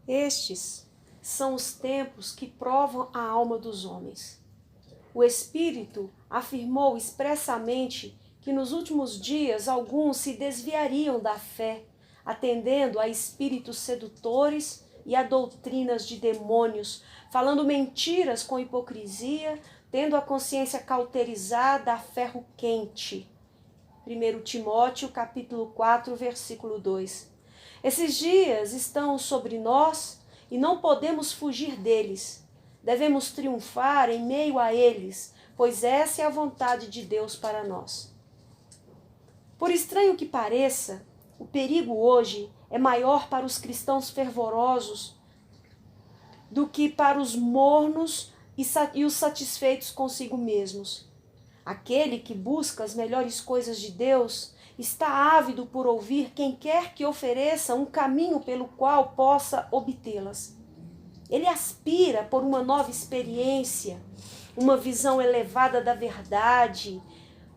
Estes são os tempos que provam a alma dos homens. O Espírito afirmou expressamente que nos últimos dias alguns se desviariam da fé, atendendo a espíritos sedutores e a doutrinas de demônios, falando mentiras com hipocrisia, tendo a consciência cauterizada a ferro quente. 1 Timóteo, capítulo 4, versículo 2. Esses dias estão sobre nós e não podemos fugir deles. Devemos triunfar em meio a eles, pois essa é a vontade de Deus para nós. Por estranho que pareça, o perigo hoje é maior para os cristãos fervorosos do que para os mornos e os satisfeitos consigo mesmos. Aquele que busca as melhores coisas de Deus está ávido por ouvir quem quer que ofereça um caminho pelo qual possa obtê-las. Ele aspira por uma nova experiência, uma visão elevada da verdade,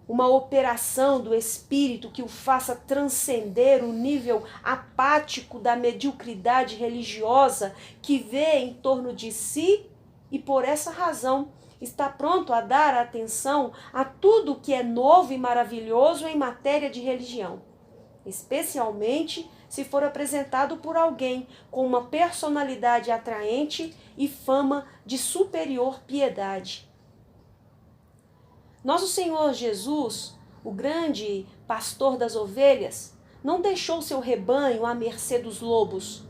uma operação do Espírito que o faça transcender o nível apático da mediocridade religiosa que vê em torno de si e, por essa razão, está pronto a dar atenção a tudo que é novo e maravilhoso em matéria de religião, especialmente se for apresentado por alguém com uma personalidade atraente e fama de superior piedade. Nosso Senhor Jesus, o grande pastor das ovelhas, não deixou seu rebanho à mercê dos lobos.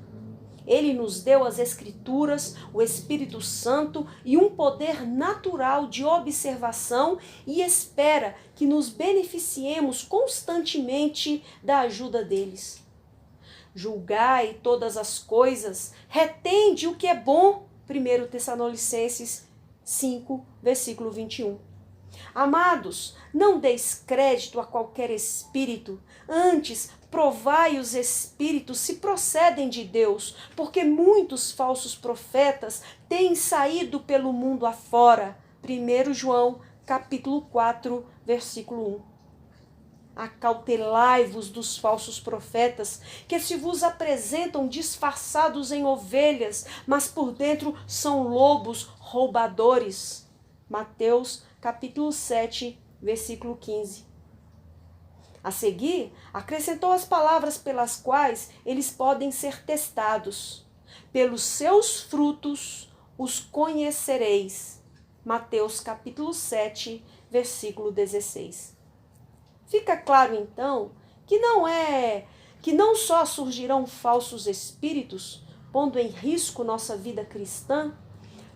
Ele nos deu as Escrituras, o Espírito Santo e um poder natural de observação e espera que nos beneficiemos constantemente da ajuda deles. Julgai todas as coisas, retende o que é bom. 1 Tessalonicenses 5, versículo 21. Amados, não deis crédito a qualquer espírito, antes provai os espíritos se procedem de Deus, porque muitos falsos profetas têm saído pelo mundo afora. 1 João, capítulo 4, versículo 1. Acautelai-vos dos falsos profetas, que se vos apresentam disfarçados em ovelhas, mas por dentro são lobos roubadores. Mateus, capítulo 7, versículo 15. A seguir, acrescentou as palavras pelas quais eles podem ser testados. Pelos seus frutos os conhecereis. Mateus, capítulo 7, versículo 16. Fica claro, então, que não só surgirão falsos espíritos, pondo em risco nossa vida cristã,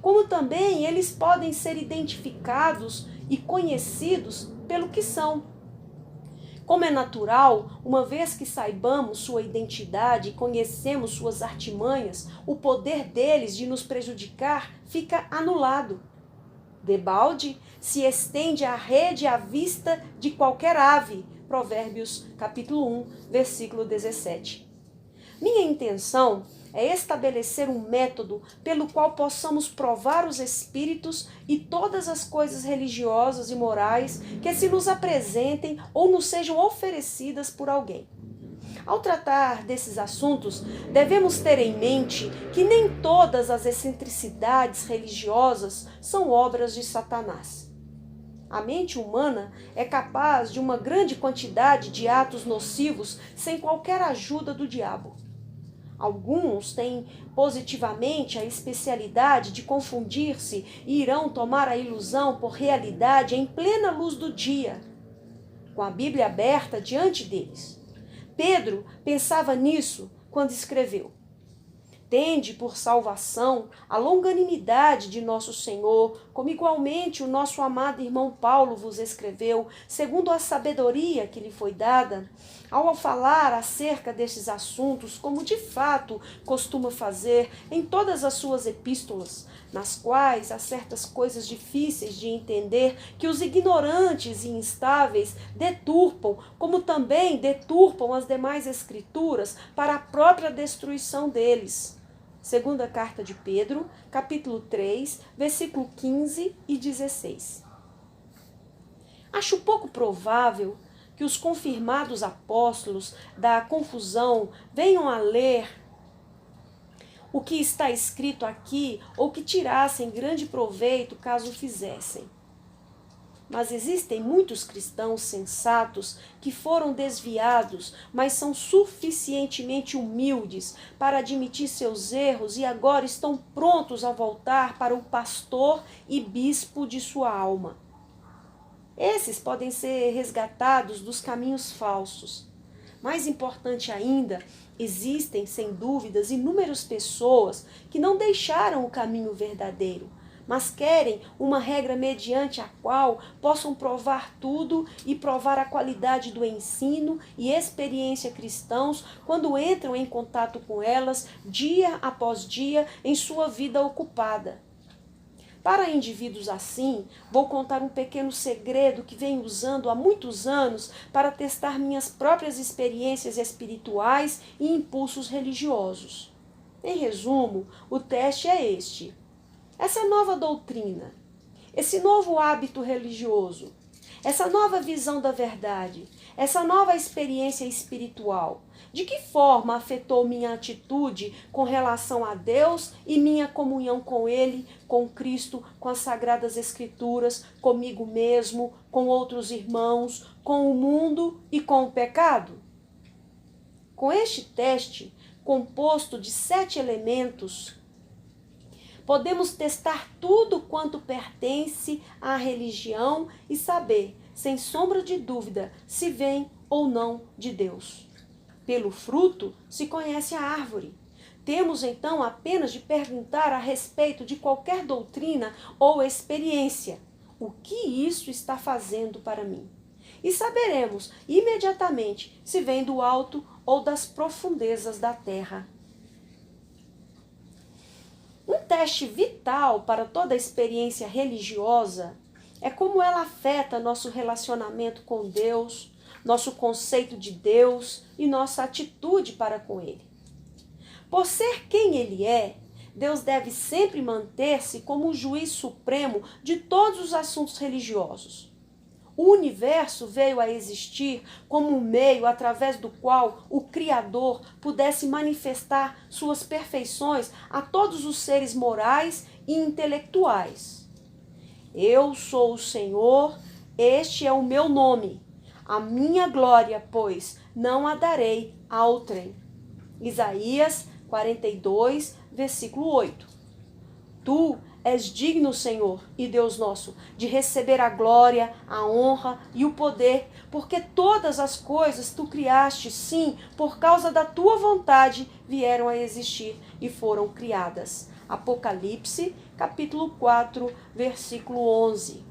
como também eles podem ser identificados e conhecidos pelo que são. Como é natural, uma vez que saibamos sua identidade e conhecemos suas artimanhas, o poder deles de nos prejudicar fica anulado. Debalde se estende a rede à vista de qualquer ave. Provérbios, capítulo 1, versículo 17. Minha intenção é estabelecer um método pelo qual possamos provar os espíritos e todas as coisas religiosas e morais que se nos apresentem ou nos sejam oferecidas por alguém. Ao tratar desses assuntos, devemos ter em mente que nem todas as excentricidades religiosas são obras de Satanás. A mente humana é capaz de uma grande quantidade de atos nocivos sem qualquer ajuda do diabo. Alguns têm positivamente a especialidade de confundir-se e irão tomar a ilusão por realidade em plena luz do dia, com a Bíblia aberta diante deles. Pedro pensava nisso quando escreveu: tende por salvação a longanimidade de nosso Senhor, como igualmente o nosso amado irmão Paulo vos escreveu, segundo a sabedoria que lhe foi dada, ao falar acerca destes assuntos, como de fato costuma fazer em todas as suas epístolas, nas quais há certas coisas difíceis de entender que os ignorantes e instáveis deturpam, como também deturpam as demais escrituras para a própria destruição deles. Segunda carta de Pedro, capítulo 3, versículo 15 e 16. Acho pouco provável que os confirmados apóstolos da confusão venham a ler o que está escrito aqui ou que tirassem grande proveito caso o fizessem. Mas existem muitos cristãos sensatos que foram desviados, mas são suficientemente humildes para admitir seus erros e agora estão prontos a voltar para o pastor e bispo de sua alma. Esses podem ser resgatados dos caminhos falsos. Mais importante ainda, existem, sem dúvidas, inúmeras pessoas que não deixaram o caminho verdadeiro, mas querem uma regra mediante a qual possam provar tudo e provar a qualidade do ensino e experiência cristãos quando entram em contato com elas dia após dia em sua vida ocupada. Para indivíduos assim, vou contar um pequeno segredo que venho usando há muitos anos para testar minhas próprias experiências espirituais e impulsos religiosos. Em resumo, o teste é este. Essa nova doutrina, esse novo hábito religioso, essa nova visão da verdade, essa nova experiência espiritual, de que forma afetou minha atitude com relação a Deus e minha comunhão com Ele, com Cristo, com as Sagradas Escrituras, comigo mesmo, com outros irmãos, com o mundo e com o pecado? Com este teste, composto de 7 elementos, podemos testar tudo quanto pertence à religião e saber, sem sombra de dúvida, se vem ou não de Deus. Pelo fruto se conhece a árvore. Temos então apenas de perguntar a respeito de qualquer doutrina ou experiência: o que isso está fazendo para mim? E saberemos imediatamente se vem do alto ou das profundezas da terra. Um teste vital para toda experiência religiosa é como ela afeta nosso relacionamento com Deus, nosso conceito de Deus e nossa atitude para com Ele. Por ser quem Ele é, Deus deve sempre manter-se como o juiz supremo de todos os assuntos religiosos. O universo veio a existir como um meio através do qual o Criador pudesse manifestar suas perfeições a todos os seres morais e intelectuais. Eu sou o Senhor, este é o meu nome. A minha glória, pois, não a darei a outrem. Isaías 42, versículo 8. Tu és digno, Senhor e Deus nosso, de receber a glória, a honra e o poder, porque todas as coisas tu criaste, sim, por causa da tua vontade, vieram a existir e foram criadas. Apocalipse, capítulo 4, versículo 11.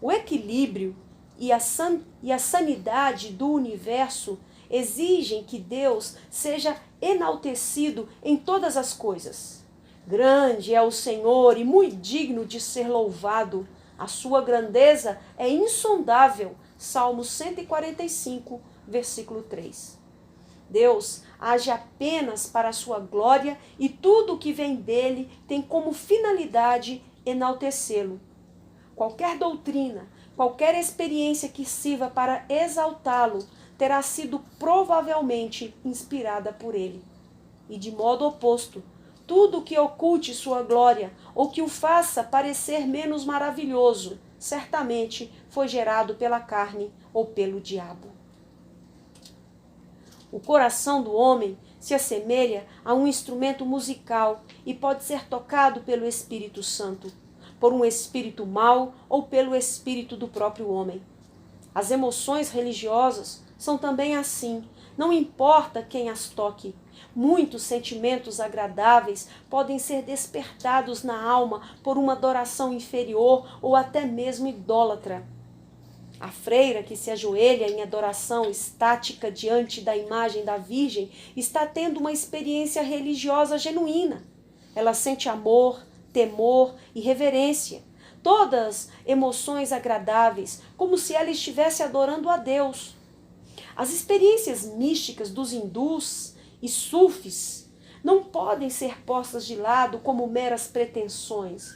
O equilíbrio e a sanidade do universo exigem que Deus seja enaltecido em todas as coisas. Grande é o Senhor e muito digno de ser louvado. A sua grandeza é insondável. Salmo 145, versículo 3. Deus age apenas para a sua glória e tudo o que vem dele tem como finalidade enaltecê-lo. Qualquer doutrina, qualquer experiência que sirva para exaltá-lo terá sido provavelmente inspirada por ele. E de modo oposto, tudo que oculte sua glória ou que o faça parecer menos maravilhoso, certamente foi gerado pela carne ou pelo diabo. O coração do homem se assemelha a um instrumento musical e pode ser tocado pelo Espírito Santo, por um espírito mau ou pelo espírito do próprio homem. As emoções religiosas são também assim, não importa quem as toque. Muitos sentimentos agradáveis podem ser despertados na alma por uma adoração inferior ou até mesmo idólatra. A freira que se ajoelha em adoração estática diante da imagem da Virgem está tendo uma experiência religiosa genuína. Ela sente amor, temor e reverência, todas emoções agradáveis, como se ela estivesse adorando a Deus. As experiências místicas dos hindus e sufis não podem ser postas de lado como meras pretensões.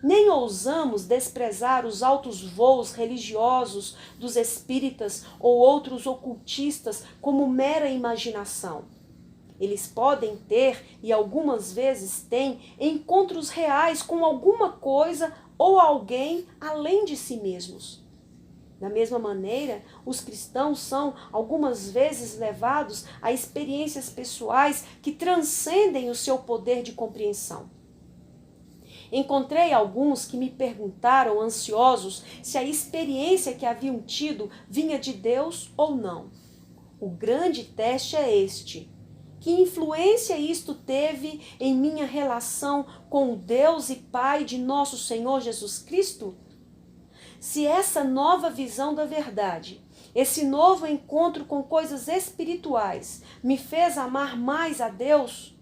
Nem ousamos desprezar os altos voos religiosos dos espíritas ou outros ocultistas como mera imaginação. Eles podem ter, e algumas vezes têm, encontros reais com alguma coisa ou alguém além de si mesmos. Da mesma maneira, os cristãos são algumas vezes levados a experiências pessoais que transcendem o seu poder de compreensão. Encontrei alguns que me perguntaram, ansiosos, se a experiência que haviam tido vinha de Deus ou não. O grande teste é este: que influência isto teve em minha relação com o Deus e Pai de nosso Senhor Jesus Cristo? Se essa nova visão da verdade, esse novo encontro com coisas espirituais me fez amar mais a Deus,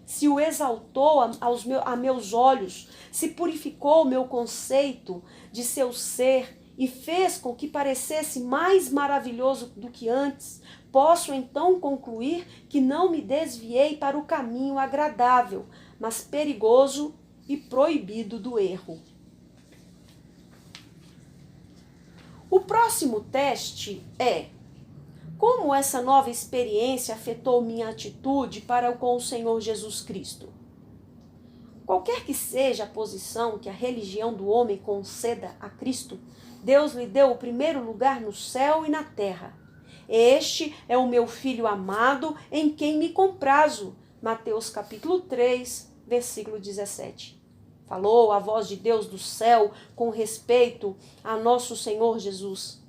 se o exaltou a meus olhos, se purificou o meu conceito de seu ser e fez com que parecesse mais maravilhoso do que antes, posso então concluir que não me desviei para o caminho agradável, mas perigoso e proibido do erro. O próximo teste é: como essa nova experiência afetou minha atitude para com o Senhor Jesus Cristo? Qualquer que seja a posição que a religião do homem conceda a Cristo, Deus lhe deu o primeiro lugar no céu e na terra. Este é o meu Filho amado, em quem me comprazo. Mateus capítulo 3, versículo 17. Falou a voz de Deus do céu com respeito a nosso Senhor Jesus.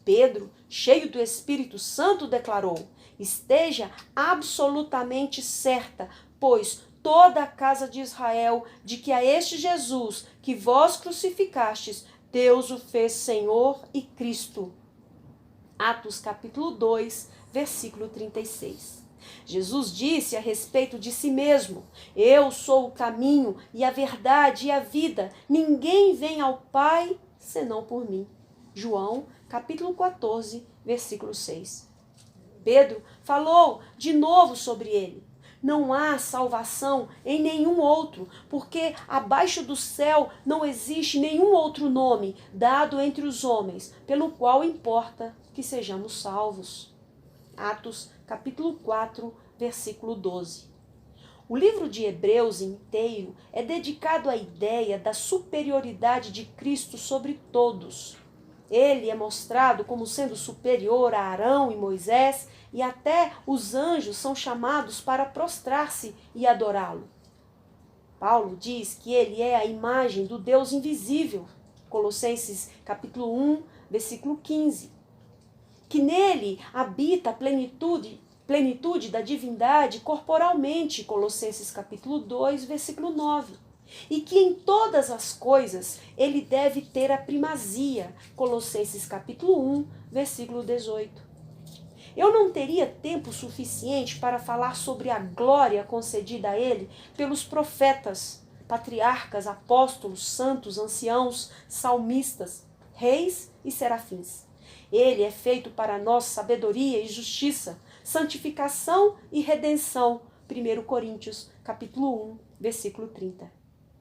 Pedro, cheio do Espírito Santo, declarou: esteja absolutamente certa, pois toda a casa de Israel, de que a este Jesus que vós crucificastes, Deus o fez Senhor e Cristo. Atos capítulo 2, versículo 36. Jesus disse a respeito de si mesmo: eu sou o caminho e a verdade e a vida. Ninguém vem ao Pai senão por mim. João capítulo 14, versículo 6. Pedro falou de novo sobre ele: não há salvação em nenhum outro, porque abaixo do céu não existe nenhum outro nome dado entre os homens, pelo qual importa que sejamos salvos. Atos, capítulo 4, versículo 12. O livro de Hebreus inteiro é dedicado à ideia da superioridade de Cristo sobre todos. Ele é mostrado como sendo superior a Arão e Moisés, e até os anjos são chamados para prostrar-se e adorá-lo. Paulo diz que ele é a imagem do Deus invisível. Colossenses capítulo 1, versículo 15. Que nele habita a plenitude da divindade corporalmente. Colossenses capítulo 2, versículo 9. E que em todas as coisas ele deve ter a primazia. Colossenses capítulo 1, versículo 18. Eu não teria tempo suficiente para falar sobre a glória concedida a ele pelos profetas, patriarcas, apóstolos, santos, anciãos, salmistas, reis e serafins. Ele é feito para nós sabedoria e justiça, santificação e redenção. 1 Coríntios capítulo 1, versículo 30.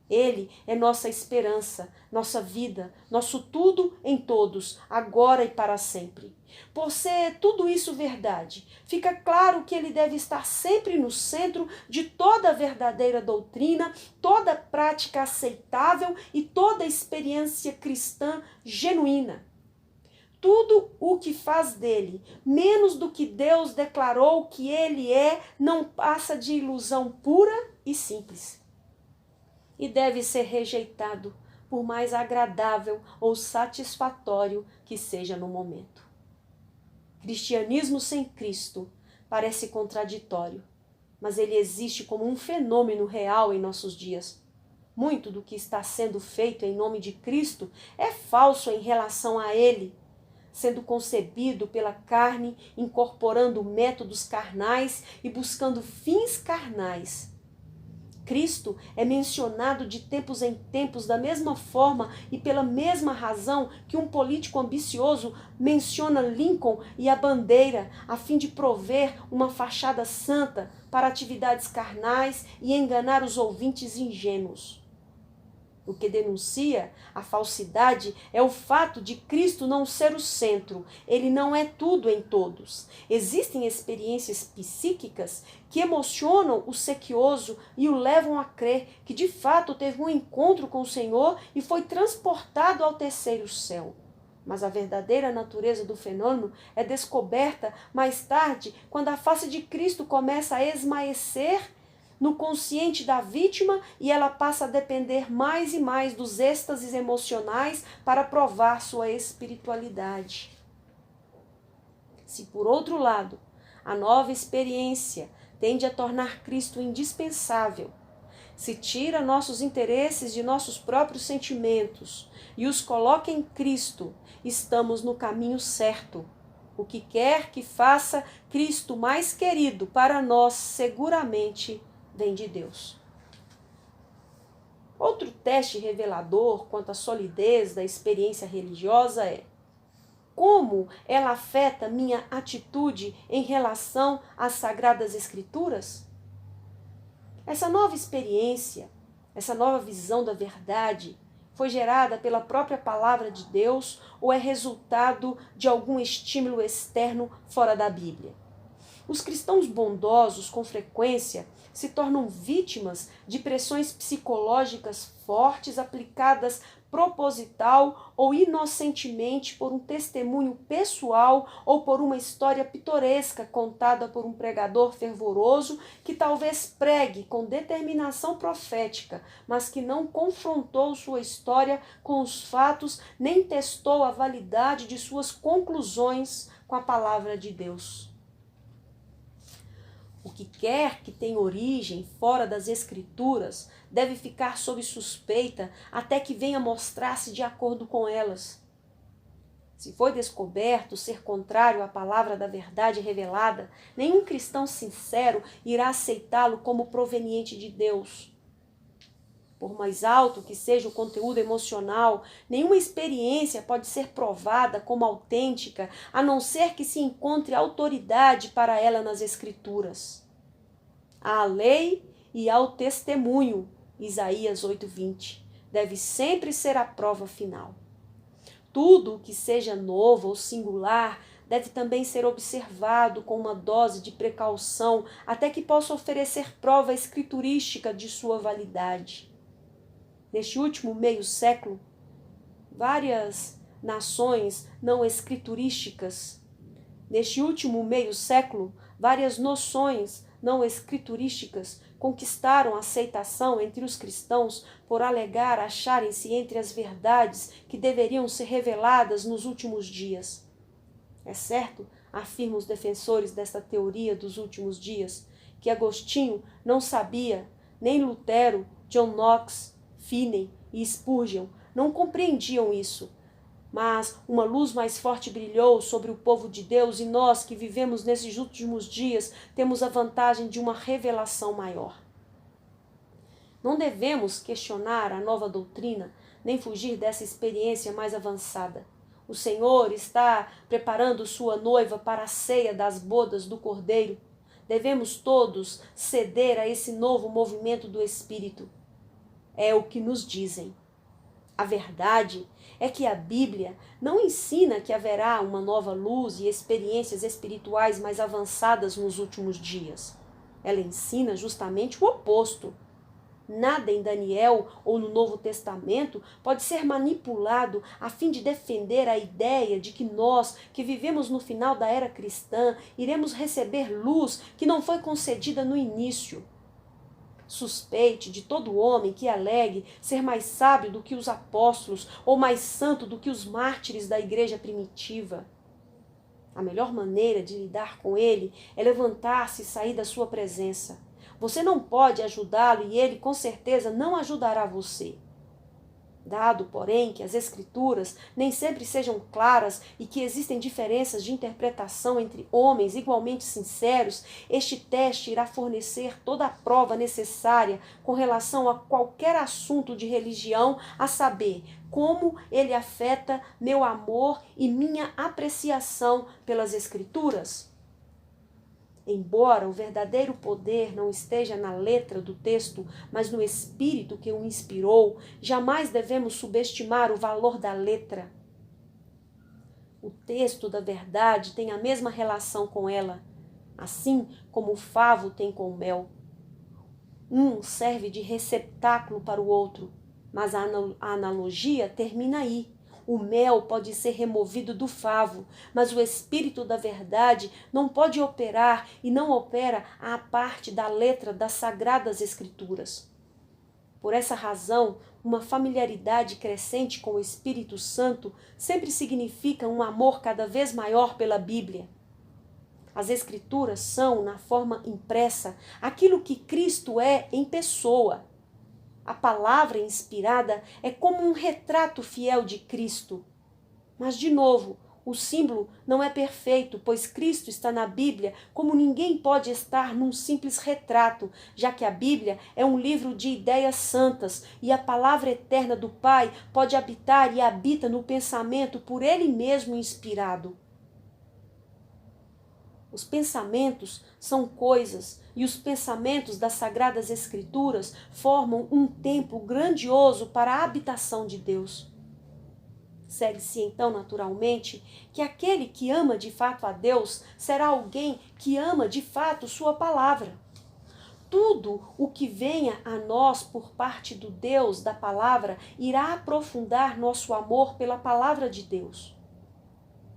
Ele é nossa esperança, nossa vida, nosso tudo em todos, agora e para sempre. Por ser tudo isso verdade, fica claro que ele deve estar sempre no centro de toda verdadeira doutrina, toda prática aceitável e toda experiência cristã genuína. Tudo o que faz dele, menos do que Deus declarou que ele é, não passa de ilusão pura e simples. E deve ser rejeitado, por mais agradável ou satisfatório que seja no momento. Cristianismo sem Cristo parece contraditório, mas ele existe como um fenômeno real em nossos dias. Muito do que está sendo feito em nome de Cristo é falso em relação a ele, sendo concebido pela carne, incorporando métodos carnais e buscando fins carnais. Cristo é mencionado de tempos em tempos da mesma forma e pela mesma razão que um político ambicioso menciona Lincoln e a bandeira, a fim de prover uma fachada santa para atividades carnais e enganar os ouvintes ingênuos. O que denuncia a falsidade é o fato de Cristo não ser o centro. Ele não é tudo em todos. Existem experiências psíquicas que emocionam o sequioso e o levam a crer que de fato teve um encontro com o Senhor e foi transportado ao terceiro céu. Mas a verdadeira natureza do fenômeno é descoberta mais tarde, quando a face de Cristo começa a esmaecer no consciente da vítima e ela passa a depender mais e mais dos êxtases emocionais para provar sua espiritualidade. Se, por outro lado, a nova experiência tende a tornar Cristo indispensável, se tira nossos interesses de nossos próprios sentimentos e os coloca em Cristo, estamos no caminho certo. O que quer que faça Cristo mais querido para nós, seguramente vem de Deus. Outro teste revelador quanto à solidez da experiência religiosa é como ela afeta minha atitude em relação às Sagradas Escrituras? Essa nova experiência, essa nova visão da verdade, foi gerada pela própria palavra de Deus ou é resultado de algum estímulo externo fora da Bíblia? Os cristãos bondosos, com frequência, se tornam vítimas de pressões psicológicas fortes aplicadas proposital ou inocentemente por um testemunho pessoal ou por uma história pitoresca contada por um pregador fervoroso que talvez pregue com determinação profética, mas que não confrontou sua história com os fatos nem testou a validade de suas conclusões com a palavra de Deus. O que quer que tenha origem fora das Escrituras deve ficar sob suspeita até que venha mostrar-se de acordo com elas. Se foi descoberto ser contrário à palavra da verdade revelada, nenhum cristão sincero irá aceitá-lo como proveniente de Deus. Por mais alto que seja o conteúdo emocional, nenhuma experiência pode ser provada como autêntica, a não ser que se encontre autoridade para ela nas Escrituras. À lei e ao testemunho, Isaías 8:20, deve sempre ser a prova final. Tudo o que seja novo ou singular deve também ser observado com uma dose de precaução até que possa oferecer prova escriturística de sua validade. Neste último meio século, várias nações não escriturísticas, várias noções não escriturísticas conquistaram aceitação entre os cristãos por alegar acharem-se entre as verdades que deveriam ser reveladas nos últimos dias. É certo, afirmam os defensores desta teoria dos últimos dias, que Agostinho não sabia, nem Lutero, John Knox, Finney e Spurgeon não compreendiam isso, mas uma luz mais forte brilhou sobre o povo de Deus e nós que vivemos nesses últimos dias temos a vantagem de uma revelação maior. Não devemos questionar a nova doutrina, nem fugir dessa experiência mais avançada. O Senhor está preparando sua noiva para a ceia das bodas do Cordeiro. Devemos todos ceder a esse novo movimento do Espírito. É o que nos dizem. A verdade é que a Bíblia não ensina que haverá uma nova luz e experiências espirituais mais avançadas nos últimos dias. Ela ensina justamente o oposto. Nada em Daniel ou no Novo Testamento pode ser manipulado a fim de defender a ideia de que nós, que vivemos no final da era cristã, iremos receber luz que não foi concedida no início. Suspeite de todo homem que alegue ser mais sábio do que os apóstolos ou mais santo do que os mártires da igreja primitiva. A melhor maneira de lidar com ele é levantar-se e sair da sua presença. Você não pode ajudá-lo e ele com certeza não ajudará você. Dado, porém, que as Escrituras nem sempre sejam claras e que existem diferenças de interpretação entre homens igualmente sinceros, este teste irá fornecer toda a prova necessária com relação a qualquer assunto de religião, a saber, como ele afeta meu amor e minha apreciação pelas Escrituras. Embora o verdadeiro poder não esteja na letra do texto, mas no espírito que o inspirou, jamais devemos subestimar o valor da letra. O texto da verdade tem a mesma relação com ela, assim como o favo tem com o mel. Um serve de receptáculo para o outro, mas a analogia termina aí. O mel pode ser removido do favo, mas o espírito da verdade não pode operar e não opera à parte da letra das sagradas escrituras. Por essa razão, uma familiaridade crescente com o Espírito Santo sempre significa um amor cada vez maior pela Bíblia. As Escrituras são, na forma impressa, aquilo que Cristo é em pessoa. A palavra inspirada é como um retrato fiel de Cristo. Mas, de novo, o símbolo não é perfeito, pois Cristo está na Bíblia como ninguém pode estar num simples retrato, já que a Bíblia é um livro de ideias santas e a palavra eterna do Pai pode habitar e habita no pensamento por Ele mesmo inspirado. Os pensamentos são coisas e os pensamentos das Sagradas Escrituras formam um templo grandioso para a habitação de Deus. Segue-se então naturalmente que aquele que ama de fato a Deus será alguém que ama de fato sua palavra. Tudo o que venha a nós por parte do Deus da palavra irá aprofundar nosso amor pela palavra de Deus.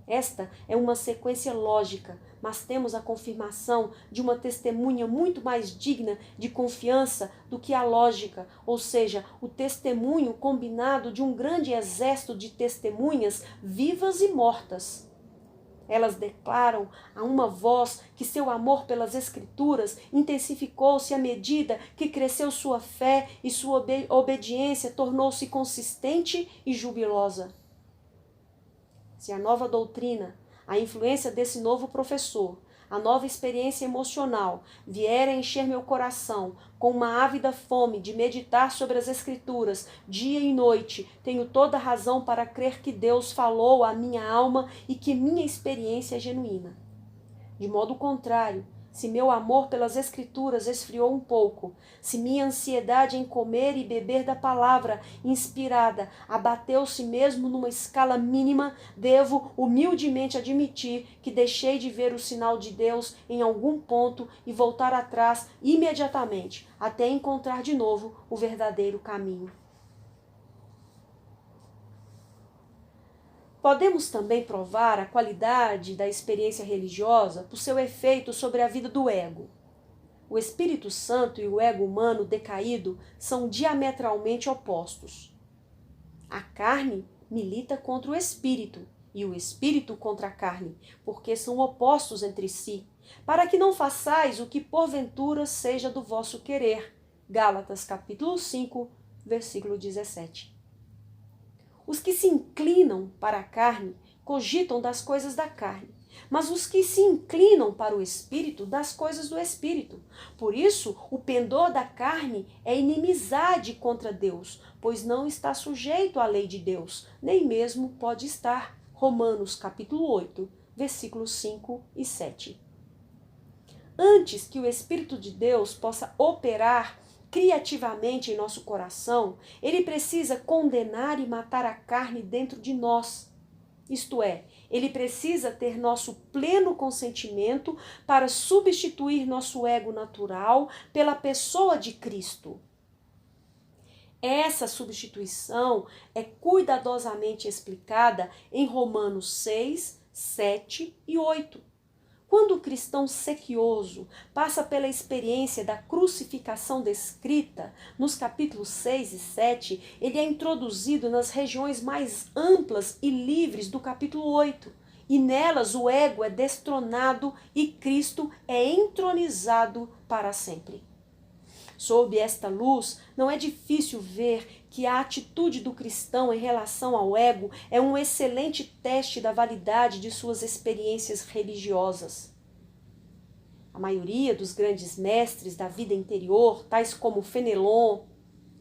Esta é uma sequência lógica, mas temos a confirmação de uma testemunha muito mais digna de confiança do que a lógica, ou seja, o testemunho combinado de um grande exército de testemunhas vivas e mortas. Elas declaram a uma voz que seu amor pelas Escrituras intensificou-se à medida que cresceu sua fé e sua obediência tornou-se consistente e jubilosa. Se a nova doutrina, a influência desse novo professor, a nova experiência emocional vier a encher meu coração com uma ávida fome de meditar sobre as Escrituras dia e noite, tenho toda razão para crer que Deus falou à minha alma e que minha experiência é genuína. De modo contrário, se meu amor pelas Escrituras esfriou um pouco, se minha ansiedade em comer e beber da palavra inspirada abateu-se mesmo numa escala mínima, devo humildemente admitir que deixei de ver o sinal de Deus em algum ponto e voltar atrás imediatamente, até encontrar de novo o verdadeiro caminho. Podemos também provar a qualidade da experiência religiosa por seu efeito sobre a vida do ego. O Espírito Santo e o ego humano decaído são diametralmente opostos. A carne milita contra o espírito e o espírito contra a carne, porque são opostos entre si, para que não façais o que porventura seja do vosso querer. Gálatas capítulo 5, versículo 17. Os que se inclinam para a carne cogitam das coisas da carne, mas os que se inclinam para o Espírito, das coisas do Espírito. Por isso, o pendor da carne é inimizade contra Deus, pois não está sujeito à lei de Deus, nem mesmo pode estar. Romanos capítulo 8, versículos 5 e 7. Antes que o Espírito de Deus possa operar criativamente em nosso coração, ele precisa condenar e matar a carne dentro de nós. Isto é, ele precisa ter nosso pleno consentimento para substituir nosso ego natural pela pessoa de Cristo. Essa substituição é cuidadosamente explicada em Romanos 6, 7 e 8. Quando o cristão sequioso passa pela experiência da crucificação descrita nos capítulos 6 e 7, ele é introduzido nas regiões mais amplas e livres do capítulo 8, e nelas o ego é destronado e Cristo é entronizado para sempre. Sob esta luz, não é difícil ver que a atitude do cristão em relação ao ego é um excelente teste da validade de suas experiências religiosas. A maioria dos grandes mestres da vida interior, tais como Fenelon,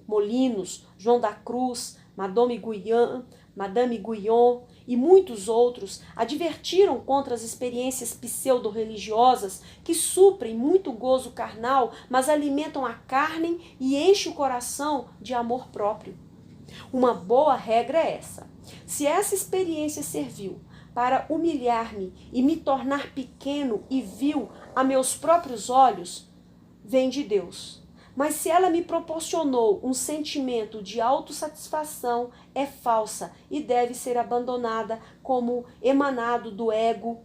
Molinos, João da Cruz, Madame Guyon e muitos outros advertiram contra as experiências pseudo-religiosas que suprem muito gozo carnal, mas alimentam a carne e enchem o coração de amor próprio. Uma boa regra é essa: se essa experiência serviu para humilhar-me e me tornar pequeno e vil a meus próprios olhos, vem de Deus. Mas se ela me proporcionou um sentimento de autossatisfação, é falsa e deve ser abandonada como emanando do ego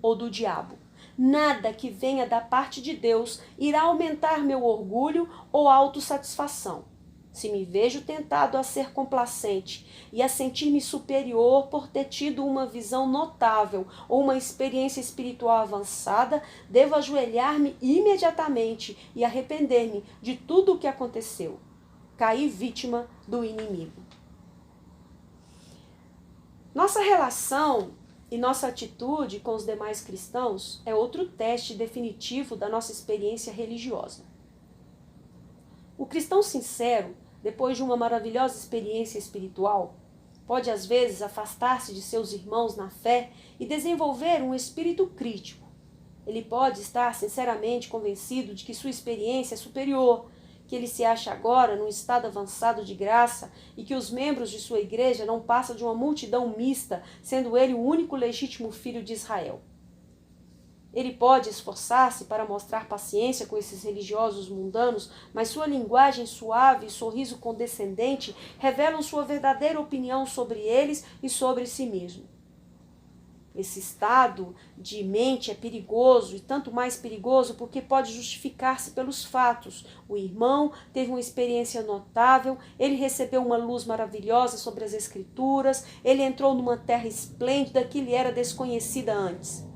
ou do diabo. Nada que venha da parte de Deus irá aumentar meu orgulho ou autossatisfação. Se me vejo tentado a ser complacente e a sentir-me superior por ter tido uma visão notável ou uma experiência espiritual avançada, devo ajoelhar-me imediatamente e arrepender-me de tudo o que aconteceu. Caí vítima do inimigo. Nossa relação e nossa atitude com os demais cristãos é outro teste definitivo da nossa experiência religiosa. O cristão sincero, depois de uma maravilhosa experiência espiritual, pode às vezes afastar-se de seus irmãos na fé e desenvolver um espírito crítico. Ele pode estar sinceramente convencido de que sua experiência é superior, que ele se acha agora num estado avançado de graça e que os membros de sua igreja não passam de uma multidão mista, sendo ele o único legítimo filho de Israel. Ele pode esforçar-se para mostrar paciência com esses religiosos mundanos, mas sua linguagem suave e sorriso condescendente revelam sua verdadeira opinião sobre eles e sobre si mesmo. Esse estado de mente é perigoso e tanto mais perigoso porque pode justificar-se pelos fatos. O irmão teve uma experiência notável, ele recebeu uma luz maravilhosa sobre as Escrituras, ele entrou numa terra esplêndida que lhe era desconhecida antes.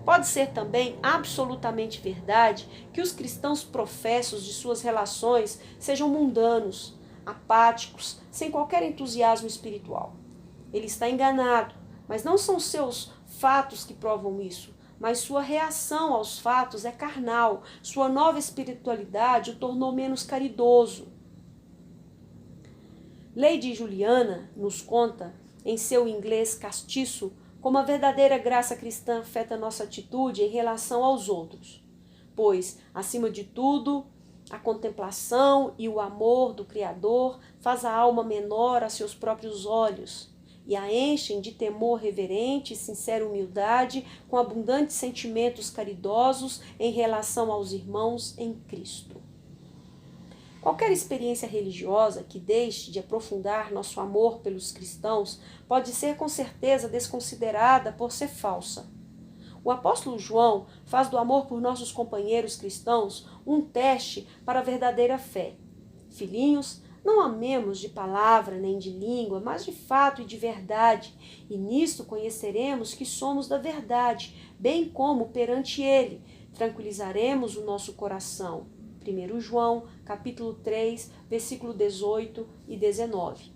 Pode ser também absolutamente verdade que os cristãos professos de suas relações sejam mundanos, apáticos, sem qualquer entusiasmo espiritual. Ele está enganado, mas não são seus fatos que provam isso, mas sua reação aos fatos é carnal, sua nova espiritualidade o tornou menos caridoso. Lady Juliana nos conta, em seu inglês castiço, como a verdadeira graça cristã afeta nossa atitude em relação aos outros. Pois, acima de tudo, a contemplação e o amor do Criador faz a alma menor a seus próprios olhos e a enchem de temor reverente e sincera humildade com abundantes sentimentos caridosos em relação aos irmãos em Cristo. Qualquer experiência religiosa que deixe de aprofundar nosso amor pelos cristãos pode ser com certeza desconsiderada por ser falsa. O apóstolo João faz do amor por nossos companheiros cristãos um teste para a verdadeira fé. Filhinhos, não amemos de palavra nem de língua, mas de fato e de verdade, e nisto conheceremos que somos da verdade, bem como perante ele tranquilizaremos o nosso coração. 1 João, capítulo 3, versículo 18 e 19.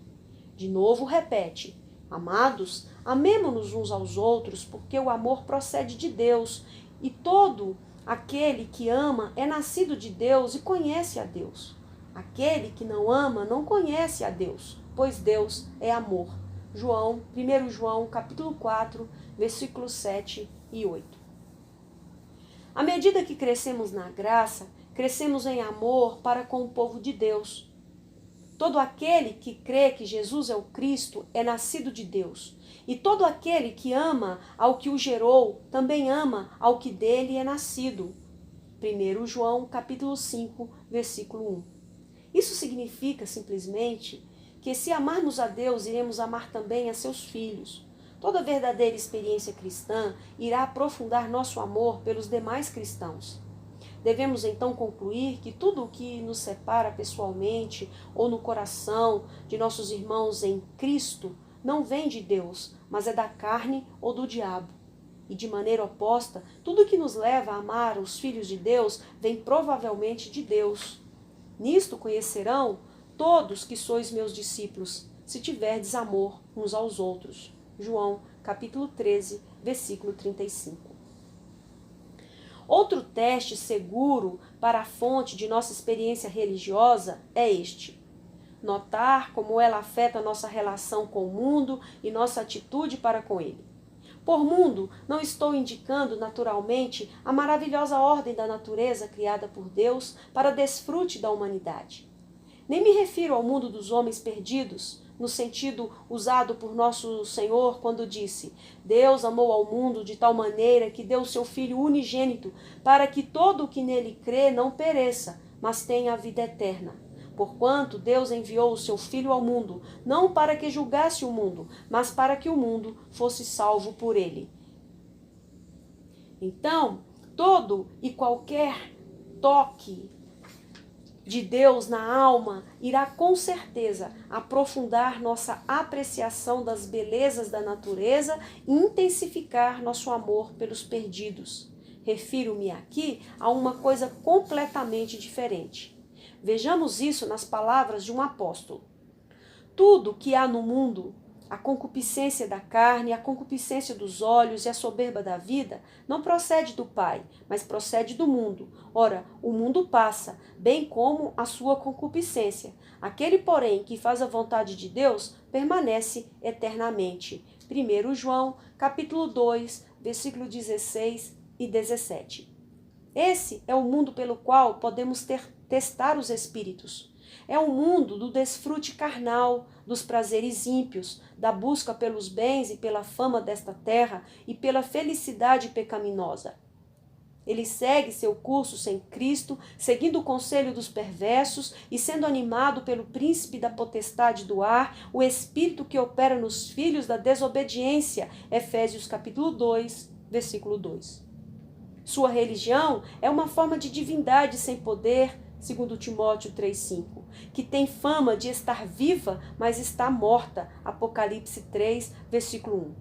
De novo repete: amados, amemo-nos uns aos outros, porque o amor procede de Deus, e todo aquele que ama é nascido de Deus e conhece a Deus. Aquele que não ama não conhece a Deus, pois Deus é amor. 1 João, capítulo 4, versículos 7 e 8. À medida que crescemos na graça, crescemos em amor para com o povo de Deus. Todo aquele que crê que Jesus é o Cristo é nascido de Deus. E todo aquele que ama ao que o gerou, também ama ao que dele é nascido. 1 João, capítulo 5, versículo 1. Isso significa, simplesmente, que se amarmos a Deus, iremos amar também a seus filhos. Toda verdadeira experiência cristã irá aprofundar nosso amor pelos demais cristãos. Devemos então concluir que tudo o que nos separa pessoalmente ou no coração de nossos irmãos em Cristo não vem de Deus, mas é da carne ou do diabo. E de maneira oposta, tudo que nos leva a amar os filhos de Deus vem provavelmente de Deus. Nisto conhecerão todos que sois meus discípulos, se tiverdes amor uns aos outros. João, capítulo 13, versículo 35. Outro teste seguro para a fonte de nossa experiência religiosa é este: notar como ela afeta nossa relação com o mundo e nossa atitude para com ele. Por mundo, não estou indicando naturalmente a maravilhosa ordem da natureza criada por Deus para desfrute da humanidade. Nem me refiro ao mundo dos homens perdidos, no sentido usado por nosso Senhor quando disse: Deus amou ao mundo de tal maneira que deu o seu Filho unigênito, para que todo o que nele crê não pereça, mas tenha a vida eterna. Porquanto Deus enviou o seu Filho ao mundo, não para que julgasse o mundo, mas para que o mundo fosse salvo por ele. Então, todo e qualquer toque de Deus na alma irá com certeza aprofundar nossa apreciação das belezas da natureza e intensificar nosso amor pelos perdidos. Refiro-me aqui a uma coisa completamente diferente. Vejamos isso nas palavras de um apóstolo. Tudo que há no mundo, a concupiscência da carne, a concupiscência dos olhos e a soberba da vida, não procede do Pai, mas procede do mundo. Ora, o mundo passa, bem como a sua concupiscência. Aquele, porém, que faz a vontade de Deus, permanece eternamente. 1 João, capítulo 2, versículo 16 e 17. Esse é o mundo pelo qual podemos testar os espíritos. É um mundo do desfrute carnal, dos prazeres ímpios, da busca pelos bens e pela fama desta terra e pela felicidade pecaminosa. Ele segue seu curso sem Cristo, seguindo o conselho dos perversos e sendo animado pelo príncipe da potestade do ar, o espírito que opera nos filhos da desobediência. Efésios capítulo 2, versículo 2. Sua religião é uma forma de divindade sem poder, segundo Timóteo 3,5, que tem fama de estar viva, mas está morta, Apocalipse 3, versículo 1.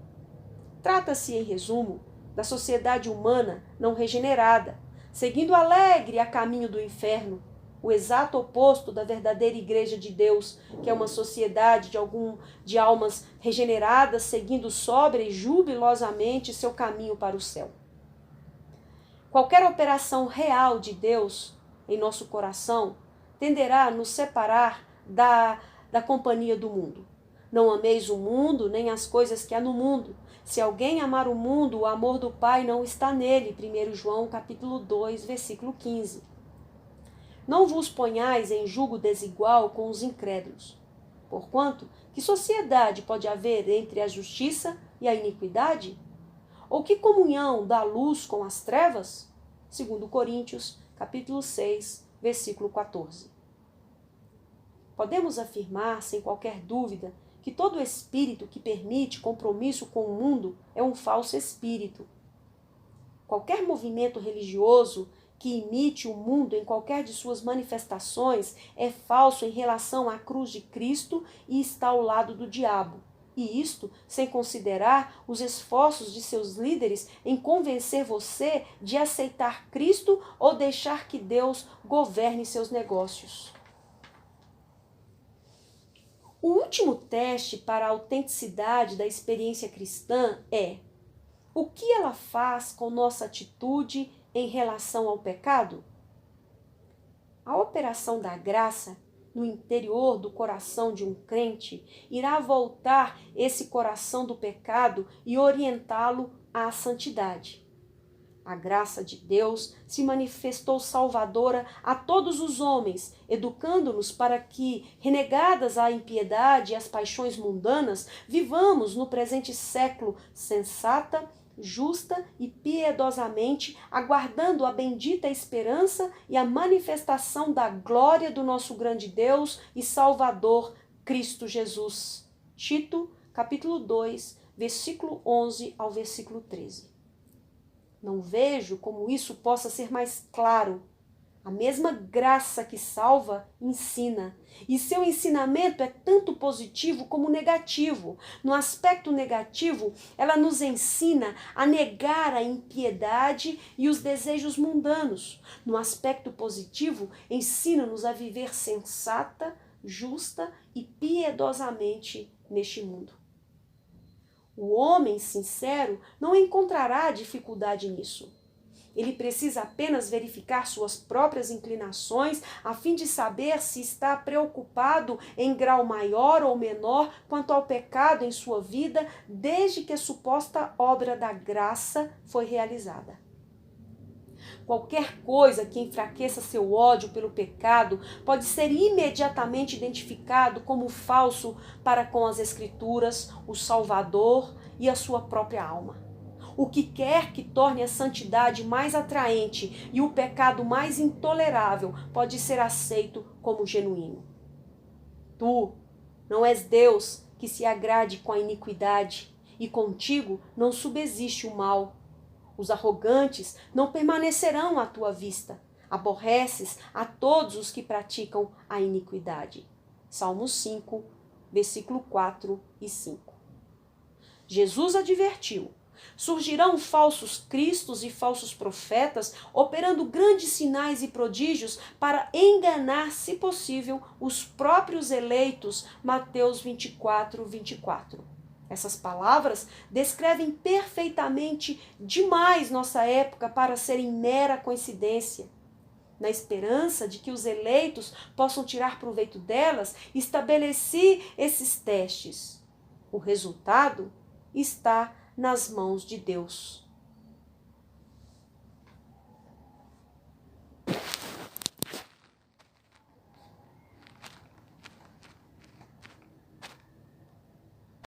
Trata-se, em resumo, da sociedade humana não regenerada, seguindo alegre a caminho do inferno, o exato oposto da verdadeira Igreja de Deus, que é uma sociedade de almas regeneradas, seguindo sóbria e jubilosamente seu caminho para o céu. Qualquer operação real de Deus em nosso coração tenderá a nos separar da companhia do mundo. Não ameis o mundo, nem as coisas que há no mundo. Se alguém amar o mundo, o amor do Pai não está nele. 1 João capítulo 2, versículo 15. Não vos ponhais em julgo desigual com os incrédulos. Porquanto, que sociedade pode haver entre a justiça e a iniquidade? Ou que comunhão da luz com as trevas? 2 Coríntios capítulo 6, versículo 14. Podemos afirmar, sem qualquer dúvida, que todo espírito que permite compromisso com o mundo é um falso espírito. Qualquer movimento religioso que imite o mundo em qualquer de suas manifestações é falso em relação à cruz de Cristo e está ao lado do diabo. E isto sem considerar os esforços de seus líderes em convencer você de aceitar Cristo ou deixar que Deus governe seus negócios. O último teste para a autenticidade da experiência cristã é: o que ela faz com nossa atitude em relação ao pecado? A operação da graça no interior do coração de um crente irá voltar esse coração do pecado e orientá-lo à santidade. A graça de Deus se manifestou salvadora a todos os homens, educando-nos para que, renegadas a impiedade e as paixões mundanas, vivamos no presente século sensata, justa e piedosamente, aguardando a bendita esperança e a manifestação da glória do nosso grande Deus e Salvador, Cristo Jesus. Tito, capítulo 2, versículo 11 ao versículo 13. Não vejo como isso possa ser mais claro. A mesma graça que salva, ensina. E seu ensinamento é tanto positivo como negativo. No aspecto negativo, ela nos ensina a negar a impiedade e os desejos mundanos. No aspecto positivo, ensina-nos a viver sensata, justa e piedosamente neste mundo. O homem sincero não encontrará dificuldade nisso. Ele precisa apenas verificar suas próprias inclinações a fim de saber se está preocupado em grau maior ou menor quanto ao pecado em sua vida, desde que a suposta obra da graça foi realizada. Qualquer coisa que enfraqueça seu ódio pelo pecado pode ser imediatamente identificado como falso para com as Escrituras, o Salvador e a sua própria alma. O que quer que torne a santidade mais atraente e o pecado mais intolerável pode ser aceito como genuíno. Tu não és Deus que se agrade com a iniquidade, e contigo não subsiste o mal. Os arrogantes não permanecerão à tua vista. Aborreces a todos os que praticam a iniquidade. Salmo 5, versículo 4 e 5. Jesus advertiu: surgirão falsos cristos e falsos profetas, operando grandes sinais e prodígios para enganar, se possível, os próprios eleitos. Mateus 24, 24. Essas palavras descrevem perfeitamente demais nossa época para serem mera coincidência. Na esperança de que os eleitos possam tirar proveito delas, estabeleci esses testes. O resultado está nas mãos de Deus.